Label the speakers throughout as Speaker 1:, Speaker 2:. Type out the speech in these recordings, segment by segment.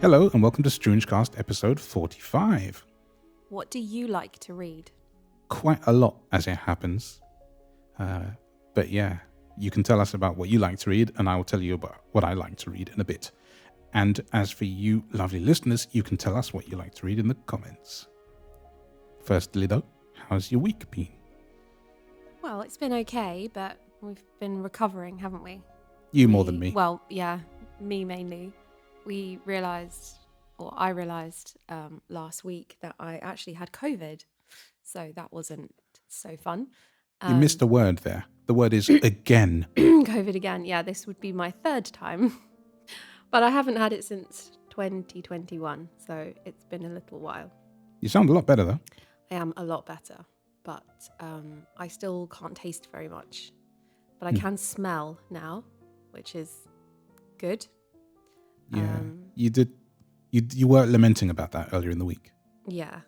Speaker 1: Hello and welcome to StroongeCast episode 45.
Speaker 2: What do you like to read?
Speaker 1: Quite a lot as it happens. But yeah, you can tell us about what you like to read and I will tell you about what I like to read in a bit. And as for you lovely listeners, you can tell us what you like to read in the comments. Firstly though, how's your week been?
Speaker 2: Well, it's been okay, but we've been recovering, haven't we?
Speaker 1: You more than me.
Speaker 2: Well, yeah, me mainly. I realised last week that I actually had COVID. So that wasn't so fun.
Speaker 1: You missed a word there. The word is again.
Speaker 2: COVID again. Yeah, this would be my third time. But I haven't had it since 2021. So it's been a little while.
Speaker 1: You sound a lot better though.
Speaker 2: I am a lot better. But I still can't taste very much. But I can smell now, which is good.
Speaker 1: Yeah, you were lamenting about that earlier in the week.
Speaker 2: Yeah,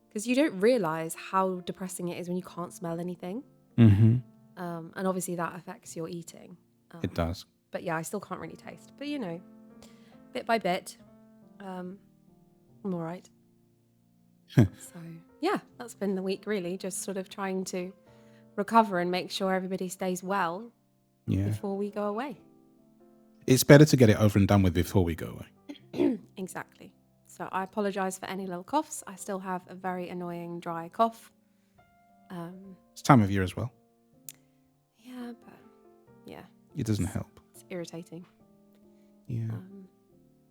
Speaker 2: because you don't realise how depressing it is when you can't smell anything.
Speaker 1: Mm-hmm.
Speaker 2: And obviously that affects your eating.
Speaker 1: It does.
Speaker 2: But yeah, I still can't really taste. But you know, bit by bit, I'm all right. So yeah, that's been the week really, just sort of trying to recover and make sure everybody stays well before we go away.
Speaker 1: It's better to get it over and done with before we go away.
Speaker 2: Exactly. So I apologise for any little coughs. I still have a very annoying dry cough.
Speaker 1: It's time of year as well.
Speaker 2: Yeah, but yeah.
Speaker 1: It doesn't help.
Speaker 2: It's irritating.
Speaker 1: Yeah.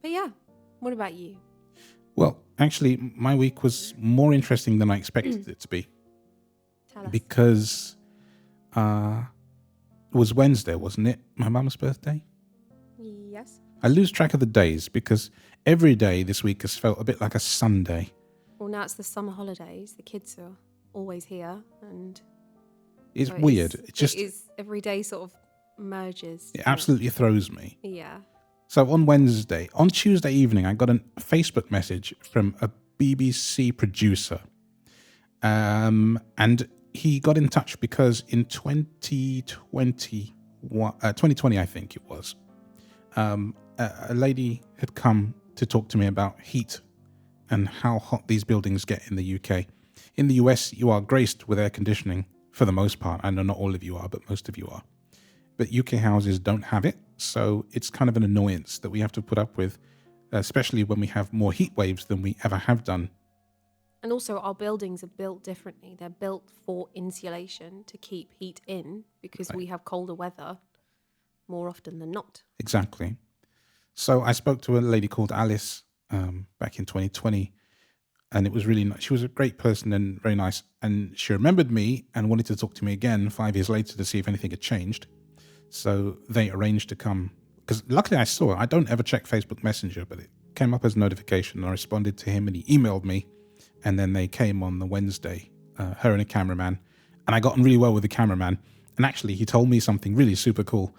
Speaker 2: But yeah, what about you?
Speaker 1: Well, actually, my week was more interesting than I expected it to be.
Speaker 2: Tell us.
Speaker 1: Because it was Wednesday, wasn't it? My mum's birthday?
Speaker 2: Yes.
Speaker 1: I lose track of the days because every day this week has felt a bit like a Sunday.
Speaker 2: Well, now it's the summer holidays. The kids are always here, and
Speaker 1: it's weird. It
Speaker 2: is every day sort of merges.
Speaker 1: It absolutely throws me.
Speaker 2: Yeah.
Speaker 1: So on Tuesday evening, I got a Facebook message from a BBC producer, and he got in touch because in 2020, I think it was. A lady had come to talk to me about heat and how hot these buildings get in the UK. In the US, you are graced with air conditioning for the most part. I know not all of you are, but most of you are. But UK houses don't have it, so it's kind of an annoyance that we have to put up with, especially when we have more heat waves than we ever have done.
Speaker 2: And also our buildings are built differently. They're built for insulation to keep heat in because we have colder weather more often than not.
Speaker 1: Exactly. So I spoke to a lady called Alice back in 2020, and it was really nice. She was a great person and very nice, and she remembered me and wanted to talk to me again 5 years later to see if anything had changed. So they arranged to come, because luckily I saw it. I don't ever check Facebook Messenger, but it came up as a notification. I responded to him and he emailed me, and then they came on the Wednesday, her and a cameraman, and I got on really well with the cameraman. And actually he told me something really super cool,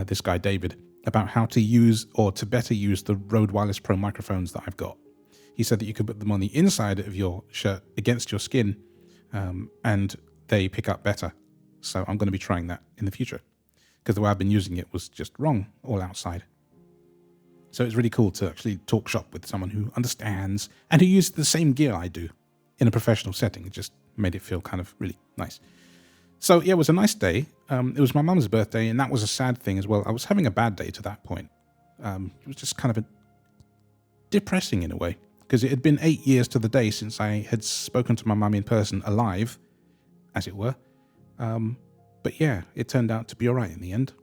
Speaker 1: this guy David, about how to use or to better use the Rode Wireless Pro microphones that I've got. He said that you could put them on the inside of your shirt against your skin, and they pick up better. So I'm going to be trying that in the future, because the way I've been using it was just wrong all outside. So it's really cool to actually talk shop with someone who understands and who uses the same gear I do in a professional setting. It just made it feel kind of really nice. So yeah, it was a nice day. It was my mum's birthday, and that was a sad thing as well. I was having a bad day to that point. It was just kind of depressing in a way, because it had been 8 years to the day since I had spoken to my mum in person, alive, as it were. But yeah, it turned out to be all right in the end.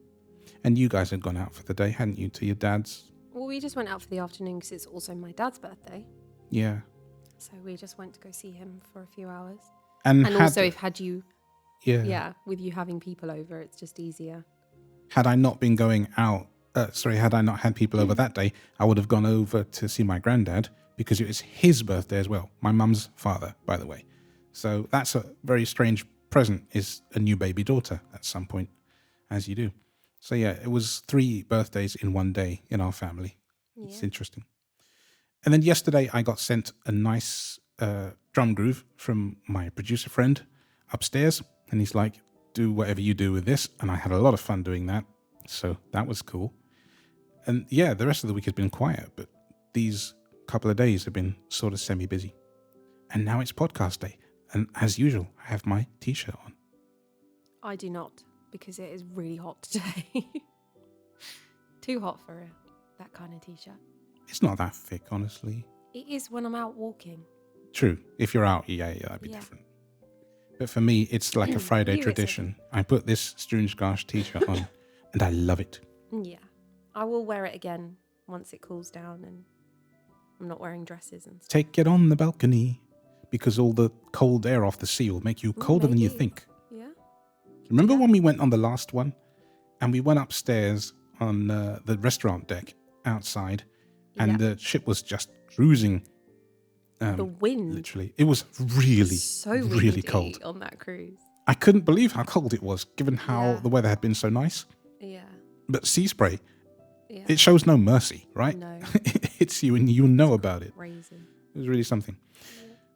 Speaker 1: And you guys had gone out for the day, hadn't you, to your dad's?
Speaker 2: Well, we just went out for the afternoon because it's also my dad's birthday.
Speaker 1: Yeah.
Speaker 2: So we just went to go see him for a few hours.
Speaker 1: And
Speaker 2: also, if had you...
Speaker 1: Yeah,
Speaker 2: with you having people over, it's just easier.
Speaker 1: Had I not been going out, had I not had people over that day, I would have gone over to see my granddad, because it was his birthday as well. My mum's father, by the way. So that's a very strange present, is a new baby daughter at some point, as you do. So yeah, it was 3 birthdays in one day in our family. It's interesting. And then yesterday I got sent a nice drum groove from my producer friend upstairs. And he's like, do whatever you do with this. And I had a lot of fun doing that. So that was cool. And yeah, the rest of the week has been quiet, but these couple of days have been sort of semi-busy. And now it's podcast day. And as usual, I have my t-shirt on.
Speaker 2: I do not, because it is really hot today. Too hot for that kind of t-shirt.
Speaker 1: It's not that thick, honestly.
Speaker 2: It is when I'm out walking.
Speaker 1: True. If you're out, yeah, that'd be different. But for me, it's like a Friday tradition. I put this StroongeCast t-shirt on, and I love it.
Speaker 2: Yeah. I will wear it again once it cools down and I'm not wearing dresses and stuff.
Speaker 1: Take it on the balcony, because all the cold air off the sea will make you colder than you think.
Speaker 2: Yeah.
Speaker 1: Remember when we went on the last one, and we went upstairs on the restaurant deck outside, and the ship was just cruising.
Speaker 2: The wind.
Speaker 1: Literally. It was really, really cold
Speaker 2: on that cruise.
Speaker 1: I couldn't believe how cold it was, given how the weather had been so nice.
Speaker 2: Yeah.
Speaker 1: But sea spray, it shows no mercy, right?
Speaker 2: No.
Speaker 1: It hits you and you know about it.
Speaker 2: Crazy.
Speaker 1: It was really something.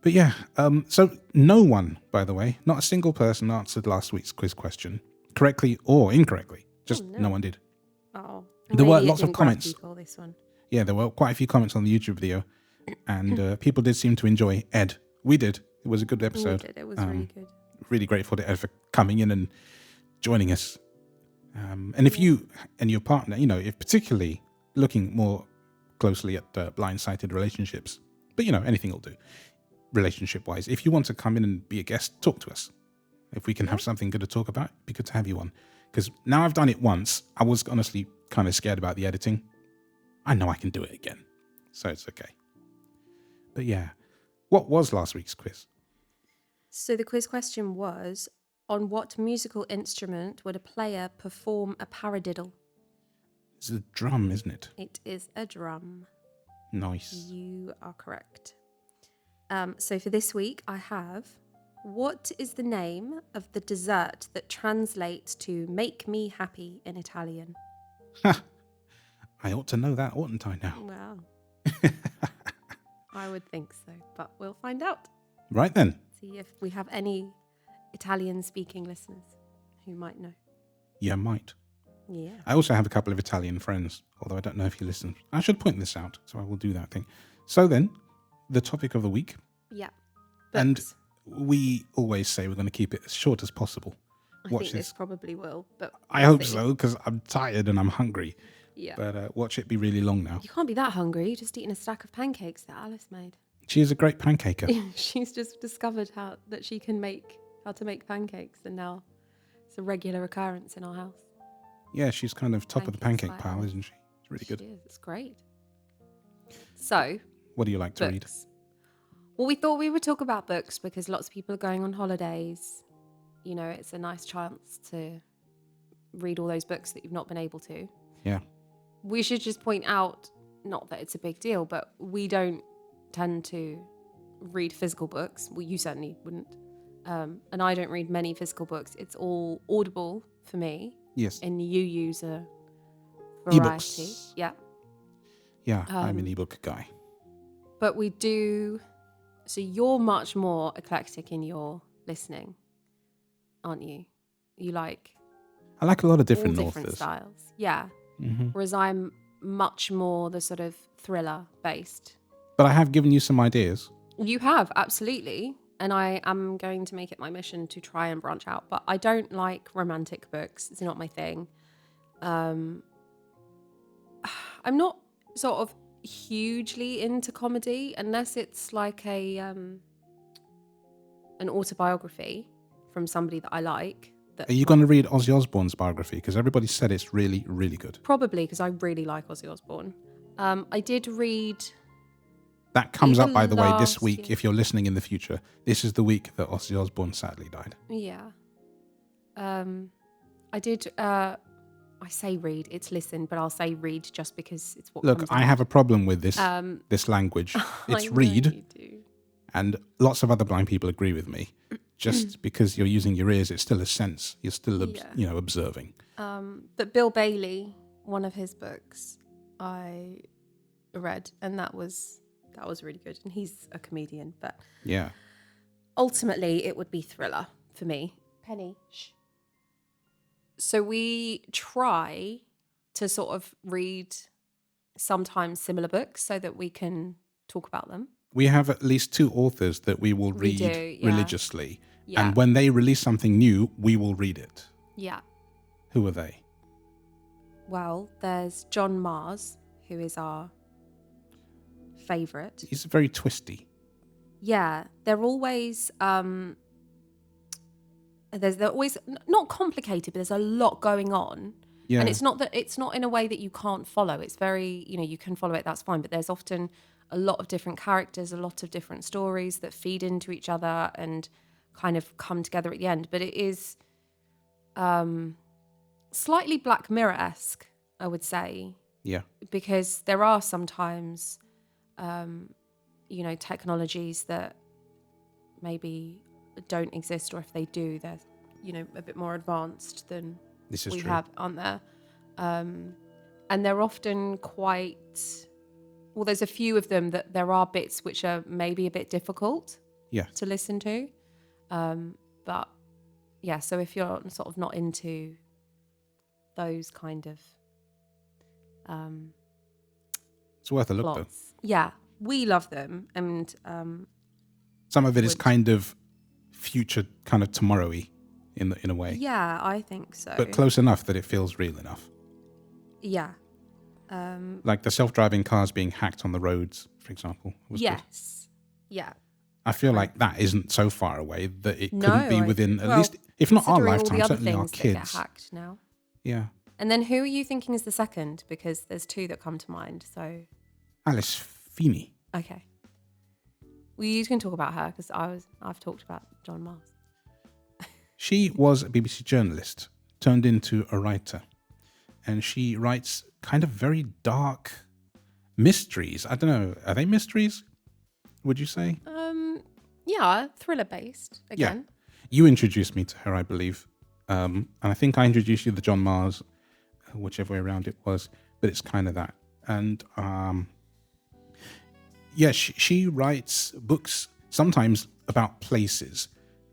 Speaker 1: But yeah, so no one, by the way, not a single person answered last week's quiz question correctly or incorrectly. Just no one did.
Speaker 2: Oh.
Speaker 1: There were lots of comments.
Speaker 2: People, this one.
Speaker 1: Yeah, there were quite a few comments on the YouTube video. And people did seem to enjoy Ed. We did. It was a good episode.
Speaker 2: We did. It was really good.
Speaker 1: Really grateful to Ed for coming in and joining us. And if you and your partner, if particularly looking more closely at blind-sighted relationships, but anything will do, relationship-wise. If you want to come in and be a guest, talk to us. If we can have something good to talk about, it'd be good to have you on. Because now I've done it once, I was honestly kind of scared about the editing. I know I can do it again, so it's okay. But yeah, what was last week's quiz?
Speaker 2: So the quiz question was, on what musical instrument would a player perform a paradiddle?
Speaker 1: It's a drum, isn't it?
Speaker 2: It is a drum.
Speaker 1: Nice.
Speaker 2: You are correct. So for this week, I have, what is the name of the dessert that translates to make me happy in Italian?
Speaker 1: I ought to know that, oughtn't I now?
Speaker 2: Well, I would think so, but we'll find out.
Speaker 1: Right then.
Speaker 2: See if we have any Italian-speaking listeners who might know.
Speaker 1: Yeah, might.
Speaker 2: Yeah.
Speaker 1: I also have a couple of Italian friends, although I don't know if you listen. I should point this out, so I will do that thing. So then, the topic of the week.
Speaker 2: Yeah.
Speaker 1: And we always say we're going to keep it as short as possible.
Speaker 2: I think this probably will, but
Speaker 1: I hope so, because I'm tired and I'm hungry.
Speaker 2: Yeah.
Speaker 1: But watch it be really long now.
Speaker 2: You can't be that hungry. You're just eating a stack of pancakes that Alice made.
Speaker 1: She is a great pancaker.
Speaker 2: She's just discovered how to make pancakes, and now it's a regular occurrence in our house.
Speaker 1: Yeah, she's kind of top of the pancake pile, isn't she? It's really good.
Speaker 2: She is. It's great. So,
Speaker 1: what do you like to read?
Speaker 2: Well, we thought we would talk about books because lots of people are going on holidays. It's a nice chance to read all those books that you've not been able to.
Speaker 1: Yeah.
Speaker 2: We should just point out, not that it's a big deal, but we don't tend to read physical books. Well, you certainly wouldn't. And I don't read many physical books. It's all Audible for me.
Speaker 1: Yes.
Speaker 2: And you use a variety.
Speaker 1: EBooks.
Speaker 2: Yeah.
Speaker 1: Yeah, I'm an ebook guy.
Speaker 2: But we do... So you're much more eclectic in your listening, aren't you?
Speaker 1: I like a lot of different
Speaker 2: different styles. Yeah. Mm-hmm. Whereas I'm much more the sort of thriller based.
Speaker 1: But I have given you some ideas.
Speaker 2: You have, absolutely. And I am going to make it my mission to try and branch out. But I don't like romantic books. It's not my thing. I'm not sort of hugely into comedy unless it's like an autobiography from somebody that I like.
Speaker 1: Are you going to read Ozzy Osbourne's biography? Because everybody said it's really, really good.
Speaker 2: Probably, because I really like Ozzy Osbourne. I did read...
Speaker 1: That comes up, by the way, this week, if you're listening in the future. This is the week that Ozzy Osbourne sadly died.
Speaker 2: Yeah. I did... I say read, it's listen, but I'll say read just because it's what
Speaker 1: Look, I have a problem with this this language. It's read.
Speaker 2: You do.
Speaker 1: And lots of other blind people agree with me. Just because you're using your ears, it's still a sense. You're still, observing.
Speaker 2: But Bill Bailey, one of his books, I read, and that was really good. And he's a comedian, but ultimately it would be thriller for me. Penny, shh. So we try to sort of read sometimes similar books so that we can talk about them.
Speaker 1: We have at least 2 authors that we will
Speaker 2: We
Speaker 1: read
Speaker 2: do, yeah.
Speaker 1: religiously.
Speaker 2: Yeah.
Speaker 1: And when they release something new, we will read it.
Speaker 2: Yeah.
Speaker 1: Who are they?
Speaker 2: Well, there's John Mars, who is our favourite.
Speaker 1: He's very twisty.
Speaker 2: Yeah, they're always they're always not complicated, but there's a lot going on.
Speaker 1: Yeah.
Speaker 2: And it's not in a way that you can't follow. It's very, you can follow it, that's fine. But there's often a lot of different characters, a lot of different stories that feed into each other and kind of come together at the end. But it is slightly Black Mirror-esque, I would say.
Speaker 1: Yeah.
Speaker 2: Because there are sometimes, technologies that maybe don't exist, or if they do, they're, a bit more advanced than we have, aren't there? And they're often quite, well, there's a few of them that there are bits which are maybe a bit difficult to listen to. But yeah, so if you're sort of not into those kind of
Speaker 1: it's worth a look,
Speaker 2: plots.
Speaker 1: though.
Speaker 2: Yeah, we love them, and
Speaker 1: some of it is kind of future, kind of tomorrow-y in a way.
Speaker 2: Yeah, I think so.
Speaker 1: But close enough that it feels real enough.
Speaker 2: Yeah.
Speaker 1: Like the self-driving cars being hacked on the roads, for example.
Speaker 2: Yes. Good. Yeah.
Speaker 1: I feel like that isn't so far away that it couldn't be within at least, if not our lifetime, certainly our kids.
Speaker 2: That get hacked now.
Speaker 1: Yeah.
Speaker 2: And then who are you thinking is the second? Because there's 2 that come to mind. So
Speaker 1: Alice Feeney.
Speaker 2: Okay. Well, you can talk about her because I've talked about John Mars.
Speaker 1: She was a BBC journalist turned into a writer, and she writes kind of very dark mysteries. I don't know, are they mysteries? Would you say?
Speaker 2: Yeah, thriller based again.
Speaker 1: Yeah. You introduced me to her, I believe, and I think I introduced you to John Mars, whichever way around it was. But it's kind of that, and she writes books sometimes about places.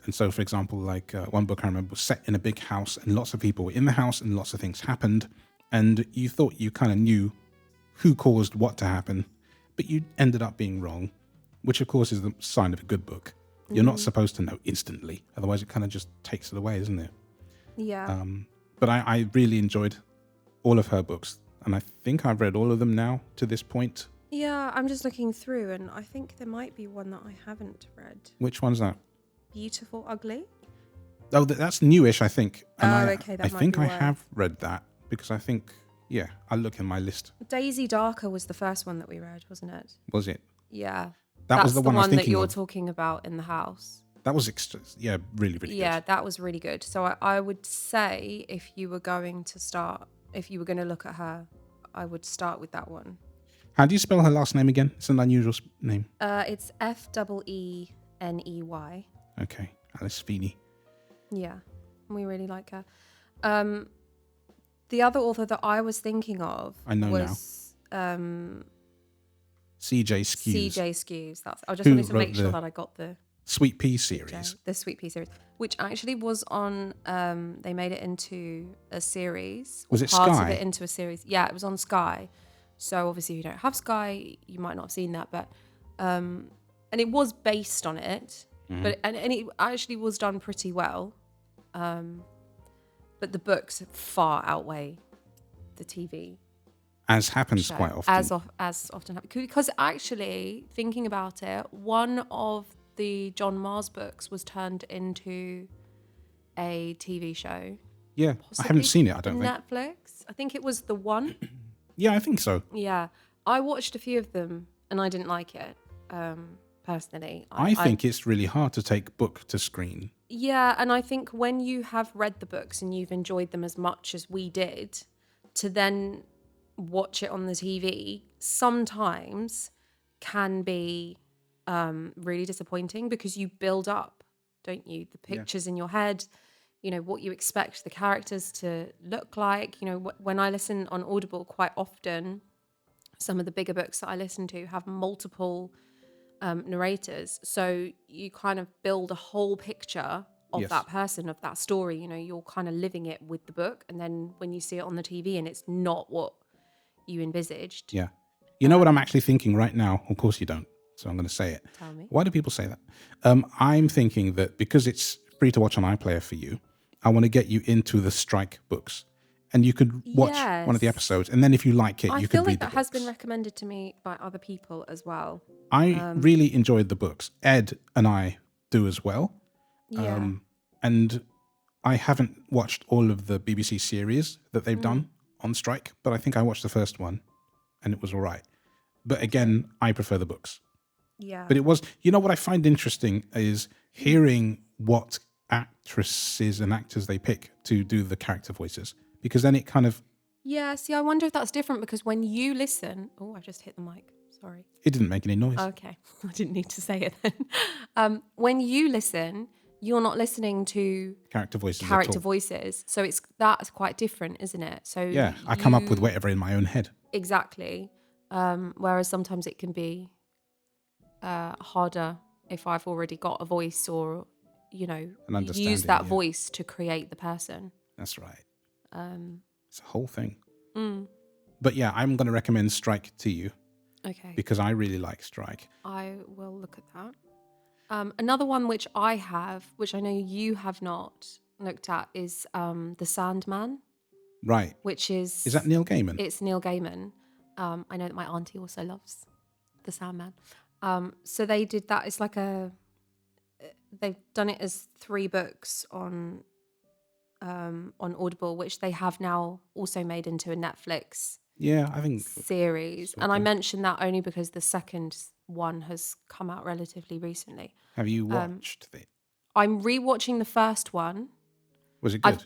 Speaker 1: And so, for example, like one book I remember was set in a big house, and lots of people were in the house, and lots of things happened, and you thought you kind of knew who caused what to happen, but you ended up being wrong, which of course is the sign of a good book. You're not supposed to know instantly, otherwise it kind of just takes it away, isn't it?
Speaker 2: Yeah.
Speaker 1: But I really enjoyed all of her books, and I think I've read all of them now to this point.
Speaker 2: Yeah, I'm just looking through, and I think there might be one that I haven't read.
Speaker 1: Which one's that?
Speaker 2: Beautiful Ugly.
Speaker 1: Oh, that's newish, I think. And
Speaker 2: okay, that
Speaker 1: I
Speaker 2: might
Speaker 1: think
Speaker 2: be
Speaker 1: I
Speaker 2: why.
Speaker 1: have read that, because I think, I'll look in my list.
Speaker 2: Daisy Darker was the first one that we read, wasn't it?
Speaker 1: Was it?
Speaker 2: Yeah.
Speaker 1: That was the one I was thinking
Speaker 2: that you're
Speaker 1: of.
Speaker 2: talking about in the house.
Speaker 1: That was really, really good.
Speaker 2: Yeah, that was really good. So I would say if you were going to look at her, I would start with that one.
Speaker 1: How do you spell her last name again? It's an unusual name.
Speaker 2: It's Feeney.
Speaker 1: Okay, Alice Feeney.
Speaker 2: Yeah, we really like her. The other author that I was thinking of was
Speaker 1: C.J. Skews.
Speaker 2: C.J. Skews. I just wanted to make sure that I got the
Speaker 1: Sweet Pea series.
Speaker 2: The Sweet Pea series, which actually was on. They made it into a series.
Speaker 1: Was it
Speaker 2: part
Speaker 1: Sky?
Speaker 2: of it into a series? Yeah, it was on Sky. So obviously, if you don't have Sky, you might not have seen that. But and it was based on it, but and it actually was done pretty well. But the books far outweigh the TV.
Speaker 1: As happens
Speaker 2: show,
Speaker 1: quite often.
Speaker 2: As often happens. Because actually, thinking about it, one of the John Mars books was turned into a TV show.
Speaker 1: Yeah, I haven't seen it, I don't think.
Speaker 2: Netflix. I think it was The One.
Speaker 1: Yeah, I think so.
Speaker 2: Yeah. I watched a few of them and I didn't like it, personally.
Speaker 1: I think it's really hard to take book to screen.
Speaker 2: Yeah, and I think when you have read the books and you've enjoyed them as much as we did, to then watch it on the TV sometimes can be really disappointing because you build up, don't you? The pictures in your head, what you expect the characters to look like. When I listen on Audible quite often, some of the bigger books that I listen to have multiple narrators. So you kind of build a whole picture of that person, of that story. You're kind of living it with the book. And then when you see it on the TV and it's not what you envisaged.
Speaker 1: Yeah. You know what I'm actually thinking right now? Of course you don't. So I'm going to say it.
Speaker 2: Tell me.
Speaker 1: Why do people say that? I'm thinking that because it's free to watch on iPlayer for you, I want to get you into the Strike books. And you could watch one of the
Speaker 2: Yes.
Speaker 1: episodes. And then if you like it,
Speaker 2: I
Speaker 1: you
Speaker 2: feel
Speaker 1: could read
Speaker 2: like
Speaker 1: the
Speaker 2: that has been
Speaker 1: books.
Speaker 2: recommended to me by other people as well.
Speaker 1: I really enjoyed the books. Ed and I do as well.
Speaker 2: Yeah.
Speaker 1: And I haven't watched all of the BBC series that they've done on Strike, but I think I watched the first one and it was all right. But again, I prefer the books.
Speaker 2: Yeah.
Speaker 1: But it was, you know what I find interesting is hearing what actresses and actors they pick to do the character voices, because then it kind of,
Speaker 2: Yeah, see, I wonder if that's different because when you listen... Oh, I just hit the mic. Sorry.
Speaker 1: it didn't make any noise.
Speaker 2: Okay. I didn't need to say it then. When you listen, you're not listening to
Speaker 1: Character voices at
Speaker 2: character
Speaker 1: all.
Speaker 2: voices. So that's quite different, isn't it? So
Speaker 1: Yeah, I come up with whatever in my own head.
Speaker 2: Exactly. Whereas sometimes it can be harder if I've already got a voice or,
Speaker 1: An
Speaker 2: use
Speaker 1: understanding,
Speaker 2: that
Speaker 1: yeah.
Speaker 2: voice to create the person.
Speaker 1: That's right.
Speaker 2: Um,
Speaker 1: It's a whole thing.
Speaker 2: mm,
Speaker 1: But yeah, I'm going to recommend Strike to you
Speaker 2: okay.
Speaker 1: because I really like Strike.
Speaker 2: I will look at that. Another one which I have, which I know you have not looked at, is The Sandman,
Speaker 1: Right.
Speaker 2: which is...
Speaker 1: Is that Neil Gaiman?
Speaker 2: It's Neil Gaiman. I know that my auntie also loves The Sandman. So they did that. It's like they've done it as 3 books on Audible, which they have now also made into a Netflix
Speaker 1: Yeah, I think.
Speaker 2: series.
Speaker 1: sort
Speaker 2: And I
Speaker 1: of.
Speaker 2: mention that only because the second one has come out relatively recently.
Speaker 1: Have you watched it?
Speaker 2: I'm rewatching the first one.
Speaker 1: Was it good?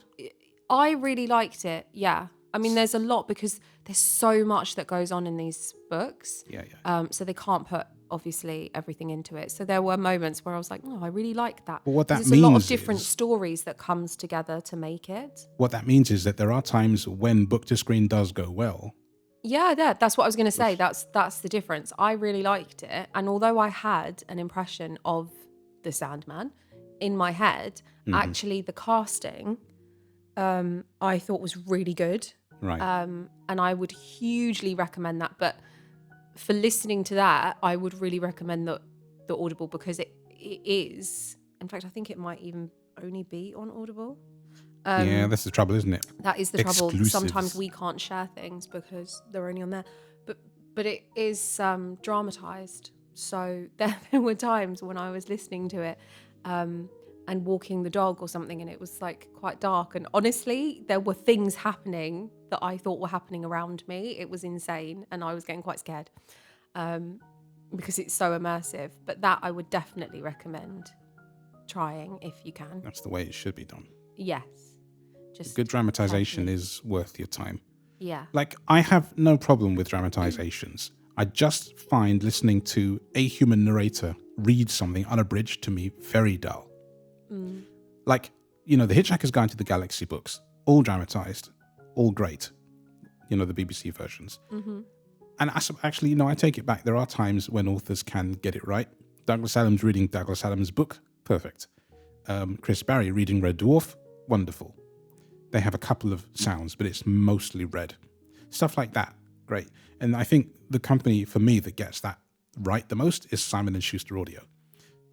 Speaker 2: I really liked it. Yeah. I mean, there's a lot because there's so much that goes on in these books.
Speaker 1: Yeah.
Speaker 2: So they can't put obviously everything into it. So there were moments where I was like, oh, I really like that.
Speaker 1: But what that
Speaker 2: There's a lot of
Speaker 1: means
Speaker 2: different
Speaker 1: is-
Speaker 2: stories that comes together to make it.
Speaker 1: What that means is that there are times when book to screen does go well.
Speaker 2: Yeah, that's what I was going to say. That's the difference. I really liked it. And although I had an impression of the Sandman in my head, actually the casting I thought was really good.
Speaker 1: Right.
Speaker 2: And I would hugely recommend that. But for listening to that, I would really recommend the Audible because it is. In fact, I think it might even only be on Audible.
Speaker 1: Yeah, that's the trouble, isn't it?
Speaker 2: That is the trouble.
Speaker 1: Exclusives.
Speaker 2: Sometimes we can't share things because they're only on there. But it is dramatized. So there were times when I was listening to it and walking the dog or something, and it was like quite dark. And honestly, there were things happening that I thought were happening around me. It was insane, and I was getting quite scared because it's so immersive. But that I would definitely recommend trying if you can.
Speaker 1: That's the way it should be done.
Speaker 2: Yes. Just
Speaker 1: Good dramatization
Speaker 2: carefully.
Speaker 1: is worth your time.
Speaker 2: Yeah.
Speaker 1: Like, I have no problem with dramatizations. I just find listening to a human narrator read something unabridged to me very dull. Like, The Hitchhiker's Guide to the Galaxy books, all dramatized, all great. The BBC versions.
Speaker 2: Mm-hmm.
Speaker 1: And actually, I take it back. There are times when authors can get it right. Douglas Adams reading Douglas Adams' book, perfect. Chris Barry reading Red Dwarf, wonderful. They have a couple of sounds, but it's mostly red. Stuff like that, great. And I think the company, for me, that gets that right the most is Simon & Schuster Audio.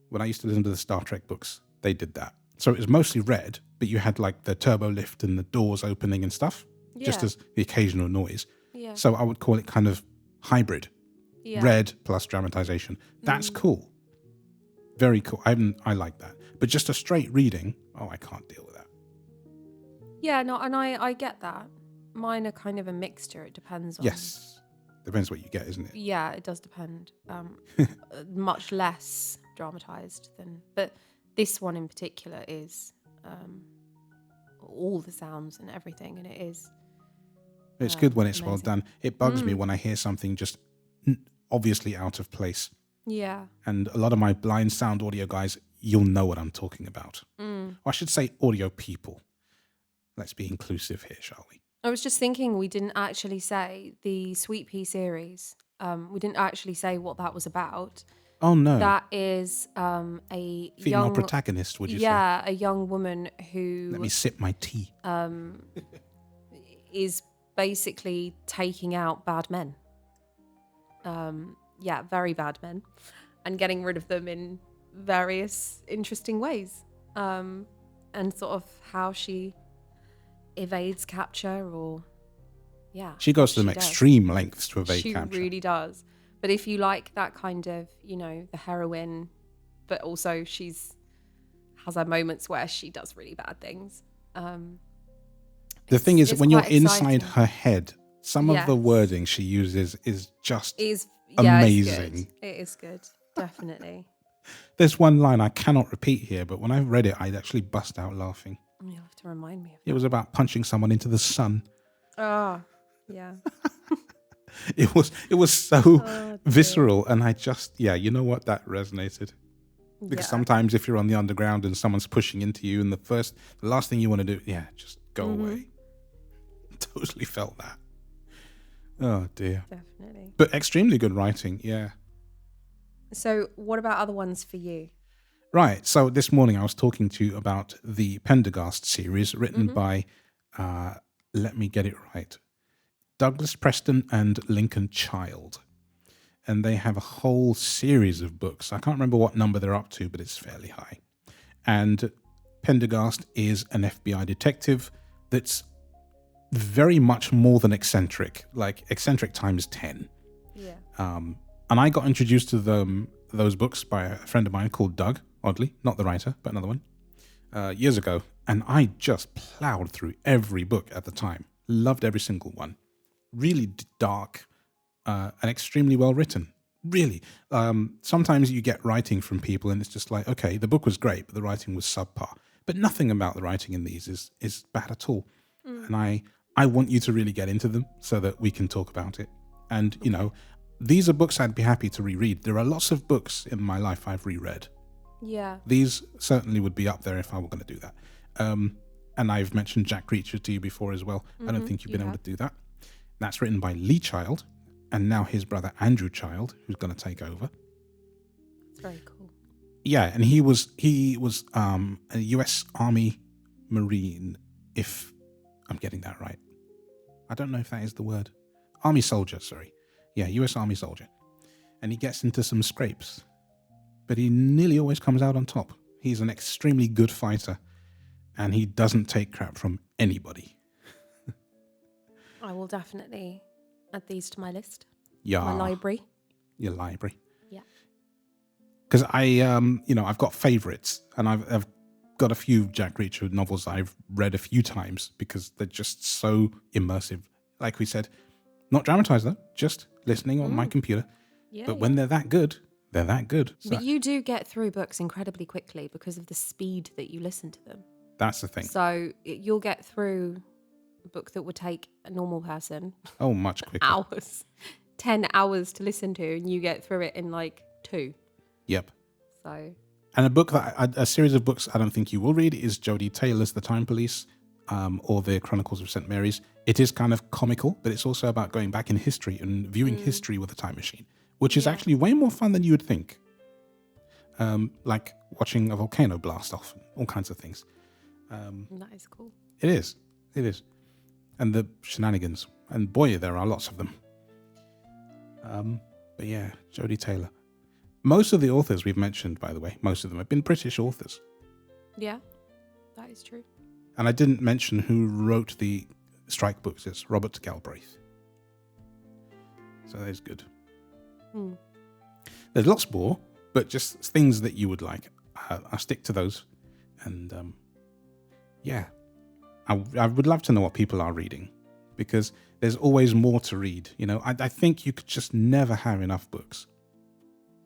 Speaker 1: When I used to listen to the Star Trek books, they did that. So it was mostly red, but you had like the turbo lift and the doors opening and stuff, just
Speaker 2: Yeah.
Speaker 1: as the occasional noise.
Speaker 2: Yeah.
Speaker 1: So I would call it kind of hybrid,
Speaker 2: Yeah.
Speaker 1: red plus dramatization. That's cool. Very cool. I like that. But just a straight reading, I can't deal with that.
Speaker 2: Yeah, no, and I get that. Mine are kind of a mixture. It depends on...
Speaker 1: Yes. Depends what you get, isn't it?
Speaker 2: Yeah, it does depend. Much less dramatized than... But this one in particular is all the sounds and everything, and it is...
Speaker 1: It's good when it's well
Speaker 2: amazing.
Speaker 1: done. It bugs me when I hear something just obviously out of place.
Speaker 2: Yeah.
Speaker 1: And a lot of my blind sound audio guys, you'll know what I'm talking about. Or I should say audio people. Let's be inclusive here, shall we?
Speaker 2: I was just thinking we didn't actually say the Sweet Pea series. We didn't actually say what that was about.
Speaker 1: Oh, no.
Speaker 2: That is a
Speaker 1: Female
Speaker 2: young...
Speaker 1: protagonist, would you say?
Speaker 2: a young woman who...
Speaker 1: Let me sip my tea.
Speaker 2: is basically taking out bad men. Very bad men, and getting rid of them in various interesting ways. And sort of how she evades capture, or
Speaker 1: She goes to
Speaker 2: she
Speaker 1: some
Speaker 2: does.
Speaker 1: extreme lengths to evade
Speaker 2: She
Speaker 1: capture.
Speaker 2: really does. But if you like that kind of, the heroine, but also has her moments where she does really bad things.
Speaker 1: The thing is,
Speaker 2: it's
Speaker 1: when you're
Speaker 2: quite
Speaker 1: inside
Speaker 2: exciting.
Speaker 1: her head, some of the
Speaker 2: Yes.
Speaker 1: wording she uses is just
Speaker 2: It's
Speaker 1: amazing.
Speaker 2: good. It is good, definitely.
Speaker 1: There's one line I cannot repeat here, but when I read it, I'd actually bust out laughing.
Speaker 2: You'll have to remind me of
Speaker 1: It was about punching someone into the sun.
Speaker 2: that. Yeah.
Speaker 1: It was so
Speaker 2: dear.
Speaker 1: visceral, and I just, you know what, that resonated. Because
Speaker 2: Yeah.
Speaker 1: sometimes if you're on the underground and someone's pushing into you, and the last thing you want to do, just go away. Totally felt that. Oh dear.
Speaker 2: Definitely.
Speaker 1: But extremely good writing, yeah.
Speaker 2: So what about other ones for you?
Speaker 1: Right. So this morning I was talking to you about the Pendergast series written by, let me get it right, Douglas Preston and Lincoln Child. And they have a whole series of books. I can't remember what number they're up to, but it's fairly high. And Pendergast is an FBI detective that's very much more than eccentric, like eccentric times 10.
Speaker 2: Yeah.
Speaker 1: And I got introduced to those books by a friend of mine called Doug, oddly, not the writer, but another one, years ago. And I just plowed through every book at the time. Loved every single one. Really dark and extremely well written. Really. Sometimes you get writing from people and it's just like, okay, the book was great, but the writing was subpar. But nothing about the writing in these is bad at all. And I want you to really get into them so that we can talk about it. And, these are books I'd be happy to reread. There are lots of books in my life I've reread.
Speaker 2: Yeah.
Speaker 1: These certainly would be up there if I were going to do that. And I've mentioned Jack Reacher to you before as well. I don't think you've been able to do that. That's written by Lee Child, and now his brother Andrew Child, who's going to take over.
Speaker 2: It's very cool.
Speaker 1: Yeah, and he was a U.S. Army Marine, if I'm getting that right. I don't know if that is the word. Army soldier, sorry. Yeah, U.S. Army soldier. And he gets into some scrapes, but he nearly always comes out on top. He's an extremely good fighter, and he doesn't take crap from anybody.
Speaker 2: I will definitely add these to my list.
Speaker 1: Yeah.
Speaker 2: My library.
Speaker 1: Your library.
Speaker 2: Yeah.
Speaker 1: Because I've got favorites, and I've got a few Jack Reacher novels I've read a few times because they're just so immersive. Like we said, not dramatized though, just listening on my computer.
Speaker 2: Yeah,
Speaker 1: but when they're that good, they're that good. So
Speaker 2: but you do get through books incredibly quickly because of the speed that you listen to them.
Speaker 1: that's the thing.
Speaker 2: So you'll get through a book that would take a normal person
Speaker 1: Oh, much quicker.
Speaker 2: hours, 10 hours to listen to, and you get through it in like 2.
Speaker 1: Yep.
Speaker 2: So.
Speaker 1: And a series of books I don't think you will read is Jodie Taylor's The Time Police, or The Chronicles of St. Mary's. It is kind of comical, but it's also about going back in history and viewing history with a time machine, which is actually way more fun than you would think. Like watching a volcano blast off, all kinds of things.
Speaker 2: That is cool.
Speaker 1: It is. And the shenanigans. And boy, there are lots of them. But yeah, Jodie Taylor. Most of the authors we've mentioned, by the way, most of them have been British authors.
Speaker 2: Yeah, that is true.
Speaker 1: And I didn't mention who wrote the strike books. It's Robert Galbraith. So that is good. There's lots more, but just things that you would like. I'll stick to those. And I would love to know what people are reading, because there's always more to read. I think you could just never have enough books.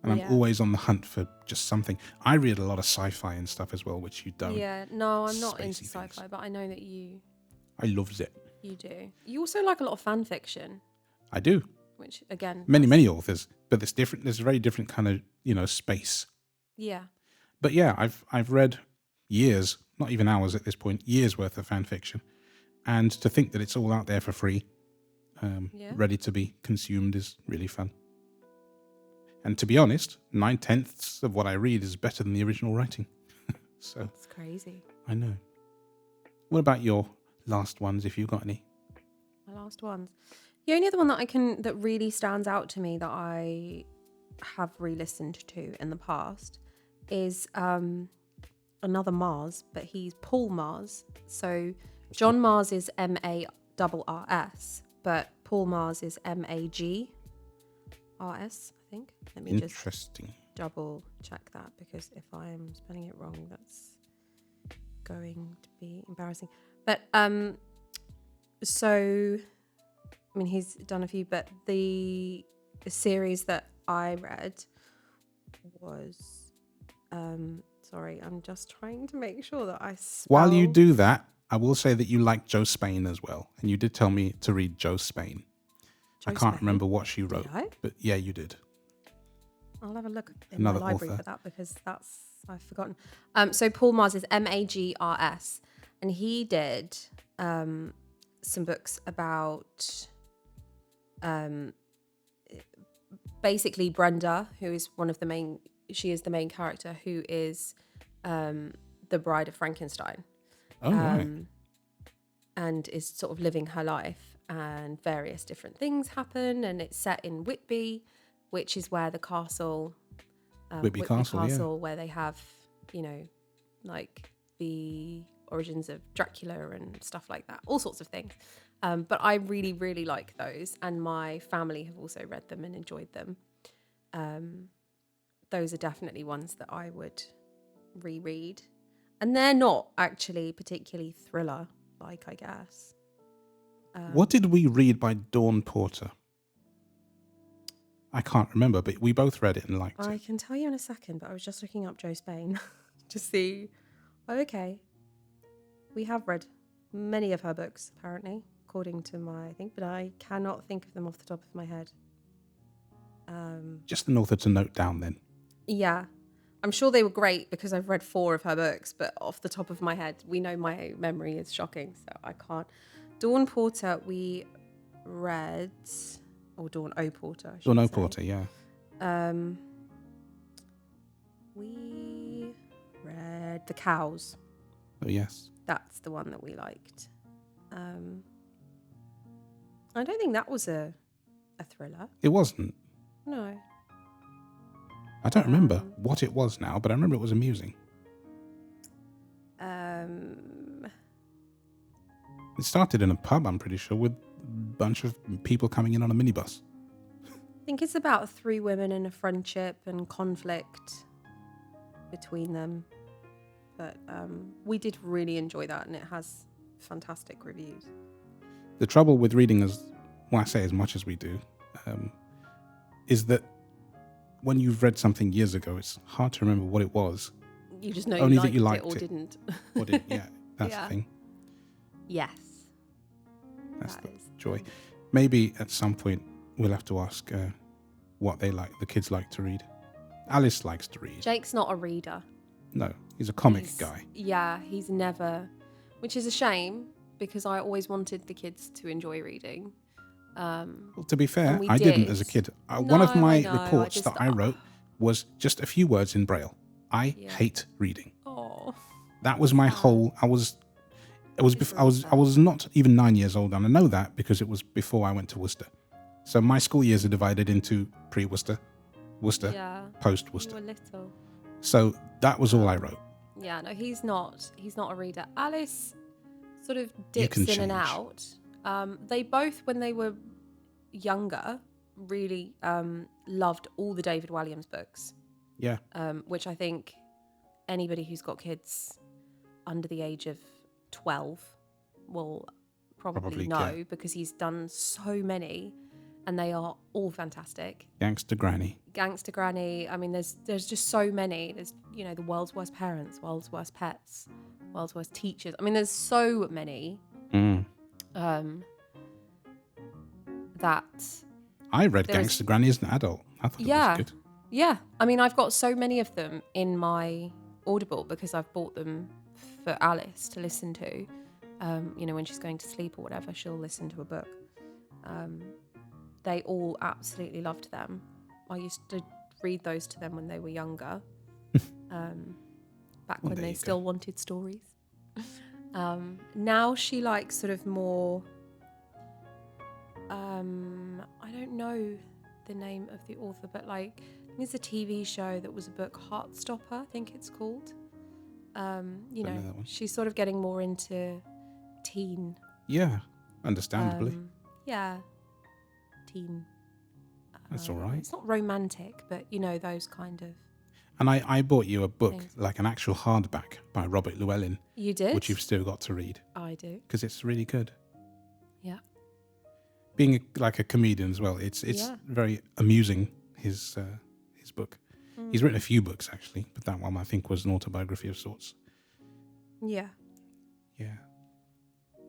Speaker 1: And I'm always on the hunt for just something. I read a lot of sci-fi and stuff as well, which you don't.
Speaker 2: Yeah, no, I'm not into
Speaker 1: Spacey
Speaker 2: sci-fi,
Speaker 1: things.
Speaker 2: but I know that you
Speaker 1: loves it.
Speaker 2: You do. You also like a lot of fan fiction,
Speaker 1: I do.
Speaker 2: which again,
Speaker 1: Many authors, but it's different. There's a very different kind of, space.
Speaker 2: yeah,
Speaker 1: But yeah, I've read years, not even hours at this point, years worth of fan fiction. And to think that it's all out there for free, ready to be consumed, is really fun. And to be honest, 9/10 of what I read is better than the original writing. So
Speaker 2: it's crazy.
Speaker 1: I know. What about your last ones, if you've got any?
Speaker 2: My last ones. The only other one that really stands out to me that I have re-listened to in the past is another Mars, but he's Paul Mars. So John Mars is Marrs, but Paul Mars is Magrs, I think. Let me just
Speaker 1: Interesting.
Speaker 2: double check that, because if I'm spelling it wrong, that's going to be embarrassing. But so I mean, he's done a few, but the series that I read was sorry, I'm just trying to make sure that I spell.
Speaker 1: While you do that, I will say that you like Joe Spain as well, and you did tell me to read Joe Spain. I can't remember what she wrote, but yeah, you did.
Speaker 2: I'll have a look in
Speaker 1: Another
Speaker 2: my library
Speaker 1: author.
Speaker 2: for that, because I've forgotten. So Paul Mars is Magrs, and he did some books about basically Brenda, who is she is the main character, who is the bride of Frankenstein.
Speaker 1: Oh, right.
Speaker 2: And is sort of living her life, and various different things happen, and it's set in Whitby, which is where the castle,
Speaker 1: Whitby Castle,
Speaker 2: where they have, like the origins of Dracula and stuff like that, all sorts of things. But I really, really like those, and my family have also read them and enjoyed them. Those are definitely ones that I would reread, and they're not actually particularly thriller-like, I guess.
Speaker 1: What did we read by Dawn Porter? I can't remember, but we both read it and liked it.
Speaker 2: I can tell you in a second, but I was just looking up Joe Spain to see. Oh, okay. We have read many of her books, apparently, according to my thing, but I cannot think of them off the top of my head.
Speaker 1: Just an author to note down then.
Speaker 2: Yeah. I'm sure they were great, because I've read 4 of her books, but off the top of my head, we know my memory is shocking, so I can't. Dawn Porter, we read, or Dawn O. Porter, I should
Speaker 1: Dawn O.
Speaker 2: say.
Speaker 1: Porter, yeah.
Speaker 2: We read The Cows.
Speaker 1: Oh, yes.
Speaker 2: That's the one that we liked. I don't think that was a thriller.
Speaker 1: It wasn't.
Speaker 2: No.
Speaker 1: I don't remember what it was now, but I remember it was amusing. It started in a pub, I'm pretty sure, with a bunch of people coming in on a minibus.
Speaker 2: I think it's about 3 women in a friendship and conflict between them. But we did really enjoy that, and it has fantastic reviews.
Speaker 1: The trouble with reading, I say as much as we do, is that when you've read something years ago, it's hard to remember what it was.
Speaker 2: You just know
Speaker 1: Only
Speaker 2: you
Speaker 1: that you
Speaker 2: liked
Speaker 1: liked
Speaker 2: it or
Speaker 1: it.
Speaker 2: didn't.
Speaker 1: Or did, yeah, that's
Speaker 2: Yeah.
Speaker 1: the thing.
Speaker 2: Yes.
Speaker 1: That's
Speaker 2: That
Speaker 1: the
Speaker 2: is the
Speaker 1: joy.
Speaker 2: thing.
Speaker 1: Maybe at some point we'll have to ask what the kids like to read. Alice likes to read.
Speaker 2: Jake's not a reader.
Speaker 1: No, he's a comic guy.
Speaker 2: Yeah, he's never, which is a shame, because I always wanted the kids to enjoy reading.
Speaker 1: Well, to be fair,
Speaker 2: we
Speaker 1: I didn't
Speaker 2: did.
Speaker 1: as a kid. One of
Speaker 2: No,
Speaker 1: my
Speaker 2: I know,
Speaker 1: reports that I wrote was just a few words in Braille. I hate reading.
Speaker 2: Oh.
Speaker 1: That was my whole. I was not even 9 years old, and I know that because it was before I went to Worcester. So my school years are divided into pre-Worcester, Worcester, post-Worcester.
Speaker 2: You were little.
Speaker 1: So that was all I wrote.
Speaker 2: Yeah, no, he's not a reader. Alice sort of dips in and out. They both, when they were younger, really loved all the David Walliams books.
Speaker 1: Yeah.
Speaker 2: Which I think anybody who's got kids under the age of 12 will probably know, because he's done so many, and they are all fantastic.
Speaker 1: Gangster Granny.
Speaker 2: I mean, there's just so many. There's, The World's Worst Parents, World's Worst Pets, World's Worst Teachers. I mean, there's so many. That
Speaker 1: I read Gangster Granny as an adult. I thought it was good.
Speaker 2: Yeah. I mean, I've got so many of them in my Audible, because I've bought them for Alice to listen to. When she's going to sleep or whatever, she'll listen to a book. They all absolutely loved them. I used to read those to them when they were younger, back when they still wanted stories. Now she likes sort of more I don't know the name of the author, but like there's a TV show that was a book, Heartstopper, I think it's called. You
Speaker 1: Don't know that one.
Speaker 2: she's sort of getting more into teen.
Speaker 1: Yeah, understandably.
Speaker 2: Yeah, teen.
Speaker 1: That's all right.
Speaker 2: It's not romantic, but you know, those kind of.
Speaker 1: And I bought you a book,
Speaker 2: Things.
Speaker 1: like an actual hardback by Robert Llewellyn,
Speaker 2: You did?
Speaker 1: which you've still got to read
Speaker 2: I do.
Speaker 1: because it's really good.
Speaker 2: Yeah.
Speaker 1: Being like a comedian as well, it's
Speaker 2: Yeah.
Speaker 1: very amusing. His book. He's
Speaker 2: Mm.
Speaker 1: written a few books actually, but that one I think was an autobiography of sorts.
Speaker 2: Yeah.
Speaker 1: Yeah.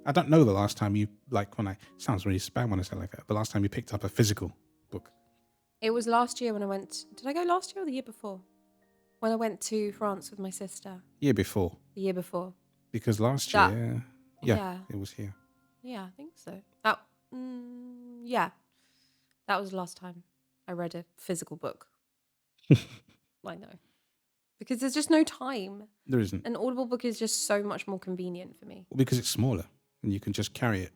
Speaker 1: I don't know the last time you sounds really spam when I say it like that. The last time you picked up a physical book.
Speaker 2: It was last year when I went. Did I go last year or the year before? When I went to France with my sister.
Speaker 1: Year before.
Speaker 2: The year before.
Speaker 1: Because last
Speaker 2: That-
Speaker 1: year,
Speaker 2: Yeah.
Speaker 1: it was here.
Speaker 2: Yeah, I think so. Yeah. That was the last time I read a physical book. I know. Because there's just no time.
Speaker 1: There isn't.
Speaker 2: An Audible book is just so much more convenient for me.
Speaker 1: Well, because it's smaller and you can just carry it.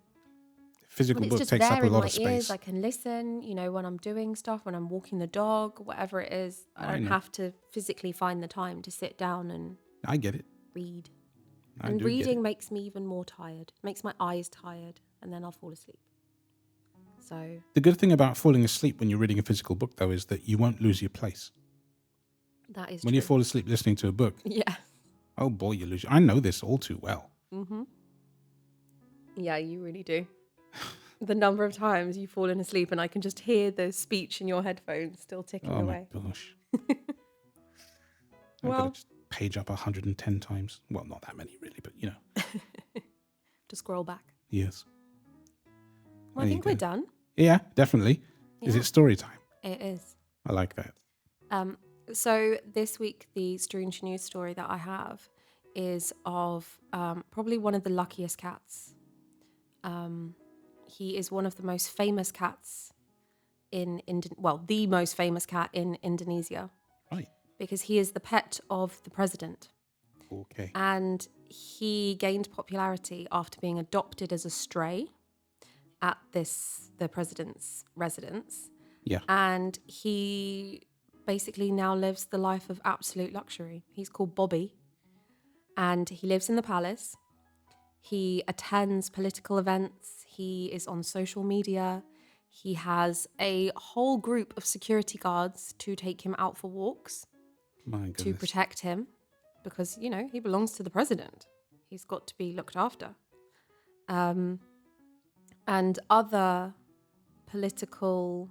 Speaker 1: Physical
Speaker 2: Well, it's
Speaker 1: book
Speaker 2: just
Speaker 1: takes up
Speaker 2: there
Speaker 1: a
Speaker 2: in
Speaker 1: lot
Speaker 2: my
Speaker 1: of
Speaker 2: ears.
Speaker 1: space.
Speaker 2: I can listen, you know, when I'm doing stuff, when I'm walking the dog, whatever it is. I
Speaker 1: I
Speaker 2: don't
Speaker 1: know.
Speaker 2: have to physically find the time to sit down and
Speaker 1: I get it.
Speaker 2: read.
Speaker 1: I
Speaker 2: And
Speaker 1: do get
Speaker 2: reading
Speaker 1: it.
Speaker 2: makes me even more tired. Makes my eyes tired, and then I'll fall asleep. So
Speaker 1: The good thing about falling asleep when you're reading a physical book, though, is that you won't lose your place.
Speaker 2: that is
Speaker 1: When
Speaker 2: true.
Speaker 1: you fall asleep listening to a book,
Speaker 2: Yeah.
Speaker 1: oh boy, you lose. I know this all too well.
Speaker 2: Mm-hmm. Yeah, you really do. The number of times you've fallen asleep and I can just hear the speech in your headphones still ticking
Speaker 1: Oh
Speaker 2: away.
Speaker 1: my gosh. I've
Speaker 2: Well-
Speaker 1: got to just page up 110 times. Well, not that many really, but you know.
Speaker 2: To scroll back.
Speaker 1: Yes.
Speaker 2: Well, I
Speaker 1: There you
Speaker 2: think we're
Speaker 1: go.
Speaker 2: done.
Speaker 1: Yeah, definitely. Is
Speaker 2: Yeah.
Speaker 1: it story time?
Speaker 2: It is.
Speaker 1: I like that.
Speaker 2: So this week, the Stroonge news story that I have is of probably one of the luckiest cats. He is one of the most famous cats in the most famous cat in Indonesia,
Speaker 1: Right.
Speaker 2: because he is the pet of the president.
Speaker 1: Okay.
Speaker 2: And he gained popularity after being adopted as a stray at the president's residence.
Speaker 1: Yeah.
Speaker 2: And he basically now lives the life of absolute luxury. He's called Bobby, and he lives in the palace. He attends political events. He is on social media. He has a whole group of security guards to take him out for walks,
Speaker 1: My
Speaker 2: to
Speaker 1: goodness.
Speaker 2: protect him, because, you know, he belongs to the president. He's got to be looked after. And other political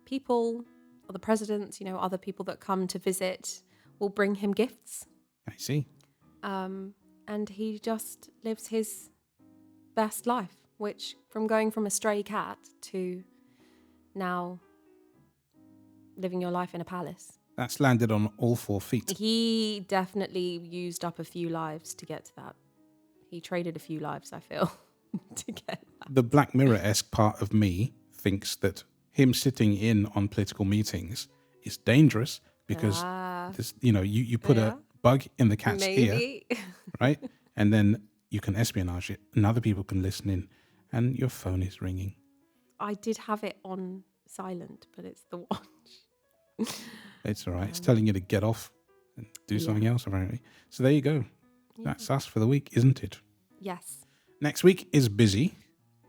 Speaker 2: people, other presidents, you know, other people that come to visit will bring him gifts.
Speaker 1: I see.
Speaker 2: And he just lives his best life, which from going from a stray cat to now living your life in a palace.
Speaker 1: That's landed on all 4 feet.
Speaker 2: He definitely used up a few lives to get to that. He traded a few lives, I feel, to get that.
Speaker 1: The Black Mirror-esque part of me thinks that him sitting in on political meetings is dangerous because this, you know, you put
Speaker 2: Yeah.
Speaker 1: a bug in the cat's ear,
Speaker 2: Maybe.
Speaker 1: right? And then you can espionage it and other people can listen in and your phone is ringing.
Speaker 2: I did have it on silent, but it's the watch.
Speaker 1: It's all right. It's telling you to get off and do something else, apparently. So there you go. That's us for the week, isn't it?
Speaker 2: Yes.
Speaker 1: Next week is busy.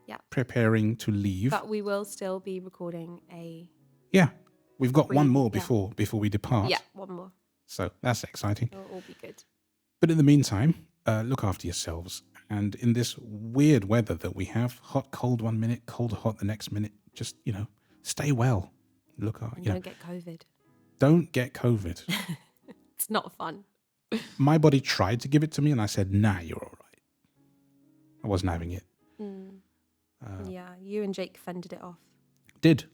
Speaker 2: Yeah.
Speaker 1: Preparing to leave.
Speaker 2: But we will still be recording a...
Speaker 1: Yeah. We've got one more
Speaker 2: yeah.
Speaker 1: before we depart.
Speaker 2: Yeah, one more.
Speaker 1: So that's exciting.
Speaker 2: It'll all be good.
Speaker 1: But in the meantime, look after yourselves. And in this weird weather that we have, hot, cold 1 minute, cold, hot the next minute, just, you know, stay well. Look out.
Speaker 2: And
Speaker 1: Yeah.
Speaker 2: don't get COVID.
Speaker 1: Don't get COVID.
Speaker 2: It's not fun.
Speaker 1: My body tried to give it to me and I said, nah, you're all right. I wasn't having it.
Speaker 2: Yeah, you and Jake fended it off.
Speaker 1: Did.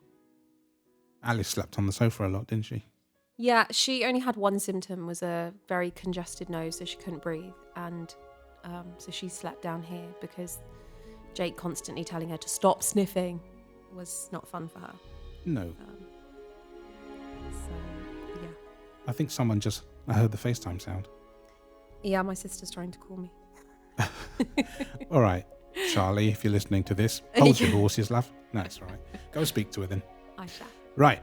Speaker 1: Alice slept on the sofa a lot, didn't she?
Speaker 2: Yeah, she only had one symptom, was a very congested nose, so she couldn't breathe. And so she slept down here because Jake constantly telling her to stop sniffing was not fun for her.
Speaker 1: No.
Speaker 2: So, yeah.
Speaker 1: I think I heard the FaceTime sound.
Speaker 2: Yeah, my sister's trying to call me.
Speaker 1: All right. Charlie, if you're listening to this, hold your horses, love. No, it's all right. Go speak to her then.
Speaker 2: I shall.
Speaker 1: Right.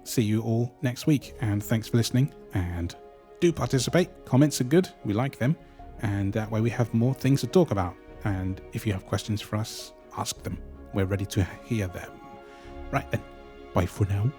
Speaker 1: See you all next week. And thanks for listening. And do participate. Comments are good. We like them. And that way we have more things to talk about. And if you have questions for us, ask them. We're ready to hear them. Right then. Bye for now.